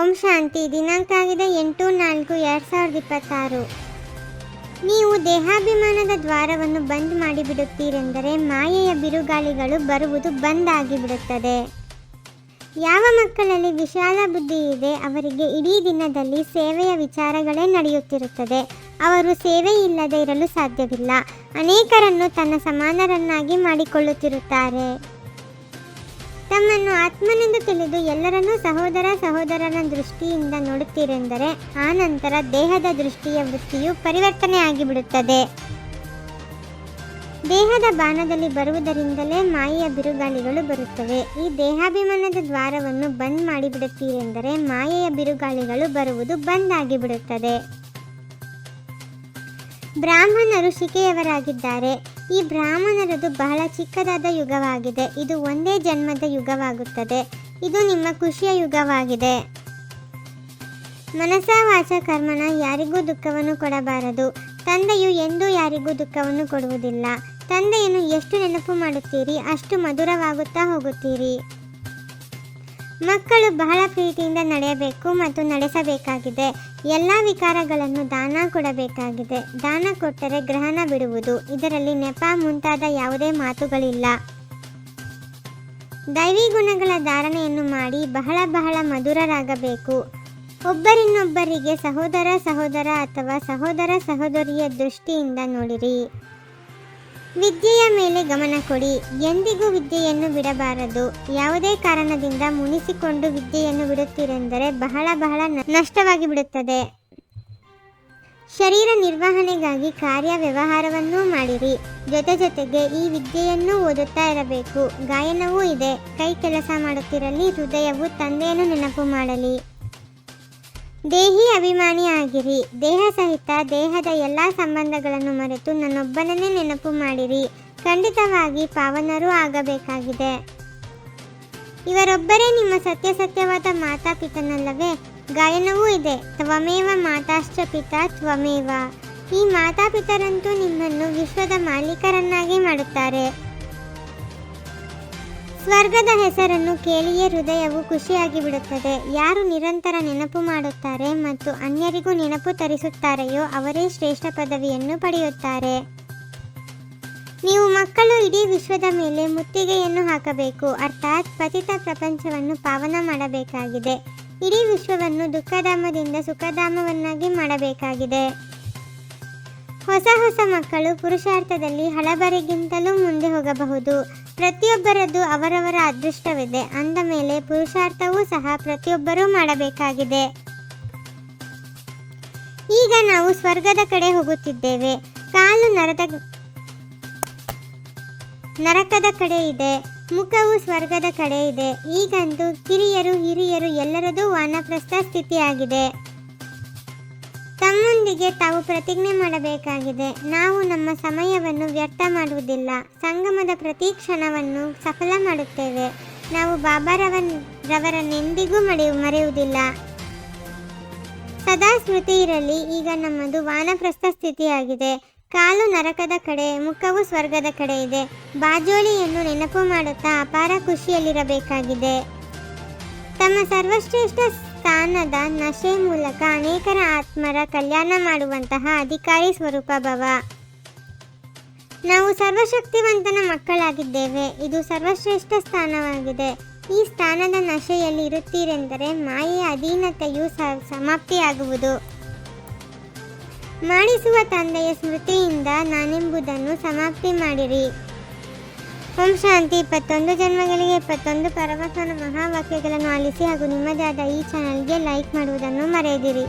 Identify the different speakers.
Speaker 1: ಓಂ ಶಾಂತಿ. ದಿನಾಂಕ ಆಗಿದೆ 8/4/2026. ನೀವು ದೇಹಾಭಿಮಾನದ ದ್ವಾರವನ್ನು ಬಂದ್ ಮಾಡಿಬಿಡುತ್ತೀರೆಂದರೆ ಮಾಯೆಯ ಬಿರುಗಾಳಿಗಳು ಬರುವುದು ಬಂದ್ ಆಗಿಬಿಡುತ್ತದೆ. ಯಾವ ಮಕ್ಕಳಲ್ಲಿ ವಿಶಾಲ ಬುದ್ಧಿ ಇದೆ ಅವರಿಗೆ ಇಡೀ ದಿನದಲ್ಲಿ ಸೇವೆಯ ವಿಚಾರಗಳೇ ನಡೆಯುತ್ತಿರುತ್ತದೆ. ಅವರು ಸೇವೆ ಇಲ್ಲದೆ ಇರಲು ಸಾಧ್ಯವಿಲ್ಲ. ಅನೇಕರನ್ನು ತನ್ನ ಸಮಾನರನ್ನಾಗಿ ಮಾಡಿಕೊಳ್ಳುತ್ತಿರುತ್ತಾರೆ. ತಮ್ಮನ್ನು ಆತ್ಮನೆಂದು ತಿಳಿದು ಎಲ್ಲರನ್ನೂ ಸಹೋದರನ ದೃಷ್ಟಿಯಿಂದ ನೋಡುತ್ತೀರೆಂದರೆ ಆ ನಂತರ ದೇಹದ ದೃಷ್ಟಿಯ ವೃತ್ತಿಯು ಪರಿವರ್ತನೆ ಆಗಿಬಿಡುತ್ತದೆ. ದೇಹದ ಬಾಣದಲ್ಲಿ ಬರುವುದರಿಂದಲೇ ಮಾಯೆಯ ಬಿರುಗಾಳಿಗಳು ಬರುತ್ತವೆ. ಈ ದೇಹಾಭಿಮಾನದ ದ್ವಾರವನ್ನು ಬಂದ್ ಮಾಡಿಬಿಡುತ್ತೀರೆಂದರೆ ಮಾಯೆಯ ಬಿರುಗಾಳಿಗಳು ಬರುವುದು ಬಂದ್ ಆಗಿಬಿಡುತ್ತದೆ. ಬ್ರಾಹ್ಮಣರು ಶಿಕೆಯವರಾಗಿದ್ದಾರೆ. ಈ ಬ್ರಾಹ್ಮಣರದು ಬಹಳ ಚಿಕ್ಕದಾದ ಯುಗವಾಗಿದೆ. ಇದು ಒಂದೇ ಜನ್ಮದ ಯುಗವಾಗುತ್ತದೆ. ಇದು ನಿಮ್ಮ ಖುಷಿಯ ಯುಗವಾಗಿದೆ. ಮನಸ ವಾಚ ಕರ್ಮಣ ಯಾರಿಗೂ ದುಃಖವನ್ನು ಕೊಡಬಾರದು. ತಂದೆಯು ಎಂದೂ ಯಾರಿಗೂ ದುಃಖವನ್ನು ಕೊಡುವುದಿಲ್ಲ. ತಂದೆಯನ್ನು ಎಷ್ಟು ನೆನಪು ಮಾಡುತ್ತೀರಿ ಅಷ್ಟು ಮಧುರವಾಗುತ್ತಾ ಹೋಗುತ್ತೀರಿ. ಮಕ್ಕಳು ಬಹಳ ಪ್ರೀತಿಯಿಂದ ನಡೆಯಬೇಕು ಮತ್ತು ನಡೆಸಬೇಕಾಗಿದೆ. ಎಲ್ಲ ವಿಕಾರಗಳನ್ನು ದಾನ ಕೊಡಬೇಕಾಗಿದೆ. ದಾನ ಕೊಟ್ಟರೆ ಗ್ರಹಣ ಬಿಡುವುದು. ಇದರಲ್ಲಿ ನೆಪ ಮುಂತಾದ ಯಾವುದೇ ಮಾತುಗಳಿಲ್ಲ. ದೈವಿ ಗುಣಗಳ ಧಾರಣೆಯನ್ನು ಮಾಡಿ ಬಹಳ ಮಧುರರಾಗಬೇಕು. ಒಬ್ಬರಿನ್ನೊಬ್ಬರಿಗೆ ಸಹೋದರ ಅಥವಾ ಸಹೋದರಿಯ ದೃಷ್ಟಿಯಿಂದ ನೋಡಿರಿ. ವಿದ್ಯೆಯ ಮೇಲೆ ಗಮನ ಕೊಡಿ. ಎಂದಿಗೂ ವಿದ್ಯೆಯನ್ನು ಬಿಡಬಾರದು. ಯಾವುದೇ ಕಾರಣದಿಂದ ಮುನಿಸಿಕೊಂಡು ವಿದ್ಯೆಯನ್ನು ಬಿಡುತ್ತೀರೆಂದರೆ ಬಹಳ ನಷ್ಟವಾಗಿ ಬಿಡುತ್ತದೆ. ಶರೀರ ನಿರ್ವಹಣೆಗಾಗಿ ಕಾರ್ಯ ವ್ಯವಹಾರವನ್ನೂ ಮಾಡಿರಿ. ಜೊತೆಗೆ ಈ ವಿದ್ಯೆಯನ್ನು ಓದುತ್ತಾ ಇರಬೇಕು. ಗಾಯನವೂ ಇದೆ. ಕೈ ಕೆಲಸ ಮಾಡುತ್ತಿರಲಿ. ಹೃದಯವು ತಂದೆಯನ್ನು ನೆನಪು ಮಾಡಲಿ. ದೇಹಿ ಅಭಿಮಾನಿ ಆಗಿರಿ. ದೇಹ ಸಹಿತ ದೇಹದ ಎಲ್ಲ ಸಂಬಂಧಗಳನ್ನು ಮರೆತು ನನ್ನೊಬ್ಬನನ್ನೇ ನೆನಪು ಮಾಡಿರಿ. ಖಂಡಿತವಾಗಿ ಪಾವನರೂ ಆಗಬೇಕಾಗಿದೆ. ಇವರೊಬ್ಬರೇ ನಿಮ್ಮ ಸತ್ಯವಾದ ಮಾತಾಪಿತನಲ್ಲವೇ? ಗಾಯನವೂ ಇದೆ. ತ್ವಮೇವ ಮಾತಾಶ್ಚ ಪಿತಾ ತ್ವಮೇವ. ಈ ಮಾತಾಪಿತರಂತೂ ನಿಮ್ಮನ್ನು ವಿಶ್ವದ ಮಾಲೀಕರನ್ನಾಗಿ ಮಾಡುತ್ತಾರೆ. ಸ್ವರ್ಗದ ಹೆಸರನ್ನು ಕೇಳಿಯೇ ಹೃದಯವು ಖುಷಿಯಾಗಿ ಬಿಡುತ್ತದೆ. ಯಾರು ನಿರಂತರ ನೆನಪು ಮಾಡುತ್ತಾರೆ ಮತ್ತು ಅನ್ಯರಿಗೂ ನೆನಪು ತರಿಸುತ್ತಾರೆಯೋ ಅವರೇ ಶ್ರೇಷ್ಠ ಪದವಿಯನ್ನು ಪಡೆಯುತ್ತಾರೆ. ನೀವು ಮಕ್ಕಳು ಇಡೀ ವಿಶ್ವದ ಮೇಲೆ ಮುತ್ತಿಗೆಯನ್ನು ಹಾಕಬೇಕು. ಅರ್ಥಾತ್ ಪತಿತ ಪ್ರಪಂಚವನ್ನು ಪಾವನ ಮಾಡಬೇಕಾಗಿದೆ. ಇಡೀ ವಿಶ್ವವನ್ನು ದುಃಖಧಾಮದಿಂದ ಸುಖಧಾಮವನ್ನಾಗಿ ಮಾಡಬೇಕಾಗಿದೆ. ಹೊಸ ಮಕ್ಕಳು ಪುರುಷಾರ್ಥದಲ್ಲಿ ಹಳಬರಿಗಿಂತಲೂ ಮುಂದೆ ಹೋಗಬಹುದು. ಪ್ರತಿಯೊಬ್ಬರದ್ದು ಅವರವರ ಅದೃಷ್ಟವಿದೆ. ಅಂದ ಮೇಲೆ ಪುರುಷಾರ್ಥವೂ ಸಹ ಪ್ರತಿಯೊಬ್ಬರೂ ಮಾಡಬೇಕಾಗಿದೆ. ಈಗ ನಾವು ಸ್ವರ್ಗದ ಕಡೆ ಹೋಗುತ್ತಿದ್ದೇವೆ. ಕಾಲು ನರಕದ ಕಡೆ ಇದೆ. ಮುಖವು ಸ್ವರ್ಗದ ಕಡೆ ಇದೆ. ಈಗಂತೂ ಕಿರಿಯರು ಹಿರಿಯರು ಎಲ್ಲರದೂ ವಾನಪ್ರಸ್ಥ ಸ್ಥಿತಿಯಾಗಿದೆ. ತಮ್ಮೊಂದಿಗೆ ತಾವು ಪ್ರತಿಜ್ಞೆ ಮಾಡಬೇಕಾಗಿದೆ. ನಾವು ನಮ್ಮ ಸಮಯವನ್ನು ವ್ಯರ್ಥ ಮಾಡುವುದಿಲ್ಲ. ಸಂಗಮದ ಪ್ರತಿ ಕ್ಷಣವನ್ನು ಸಫಲ ಮಾಡುತ್ತೇವೆ. ನಾವು ಬಾಬಾರವರನ್ನೆಂದಿಗೂ ಮರೆಯುವುದಿಲ್ಲ. ಸದಾ ಸ್ಮೃತಿ ಇರಲಿ. ಈಗ ನಮ್ಮದು ವಾನಪ್ರಸ್ಥ ಸ್ಥಿತಿಯಾಗಿದೆ. ಕಾಲು ನರಕದ ಕಡೆ, ಮುಖವು ಸ್ವರ್ಗದ ಕಡೆ ಇದೆ. ಬಾಜೋಳಿಯನ್ನು ನೆನಪು ಮಾಡುತ್ತಾ ಅಪಾರ ಖುಷಿಯಲ್ಲಿರಬೇಕಾಗಿದೆ. ತಮ್ಮ ಸರ್ವಶ್ರೇಷ್ಠ ಸ್ಥಾನದ ನಶೆ ಮೂಲಕ ಅನೇಕರ ಆತ್ಮರ ಕಲ್ಯಾಣ ಮಾಡುವಂತಹ ಅಧಿಕಾರಿ ಸ್ವರೂಪ ಭವ. ನಾವು ಸರ್ವಶಕ್ತಿವಂತನ ಮಕ್ಕಳಾಗಿದ್ದೇವೆ. ಇದು ಸರ್ವಶ್ರೇಷ್ಠ ಸ್ಥಾನವಾಗಿದೆ. ಈ ಸ್ಥಾನದ ನಶೆಯಲ್ಲಿ ಇರುತ್ತೀರೆಂದರೆ ಮಾಯೆಯ ಅಧೀನತೆಯು ಸಮಾಪ್ತಿಯಾಗುವುದು. ಮಾಡಿಸುವ ತಂದೆಯ ಸ್ಮೃತಿಯಿಂದ ನಾನೆಂಬುದನ್ನು ಸಮಾಪ್ತಿ ಮಾಡಿರಿ. ಓಂ ಶಾಂತಿ. 21 ಜನ್ಮಗಳಿಗೆ 21 ಪರಮಾತ್ಮನ ಮಹಾವಾಕ್ಯಗಳನ್ನು ಆಲಿಸಿ ಹಾಗೂ ನಿಮ್ಮದೇ ಆದ ಈ ಚಾನಲ್ಗೆ ಲೈಕ್ ಮಾಡುವುದನ್ನು ಮರೆಯದಿರಿ.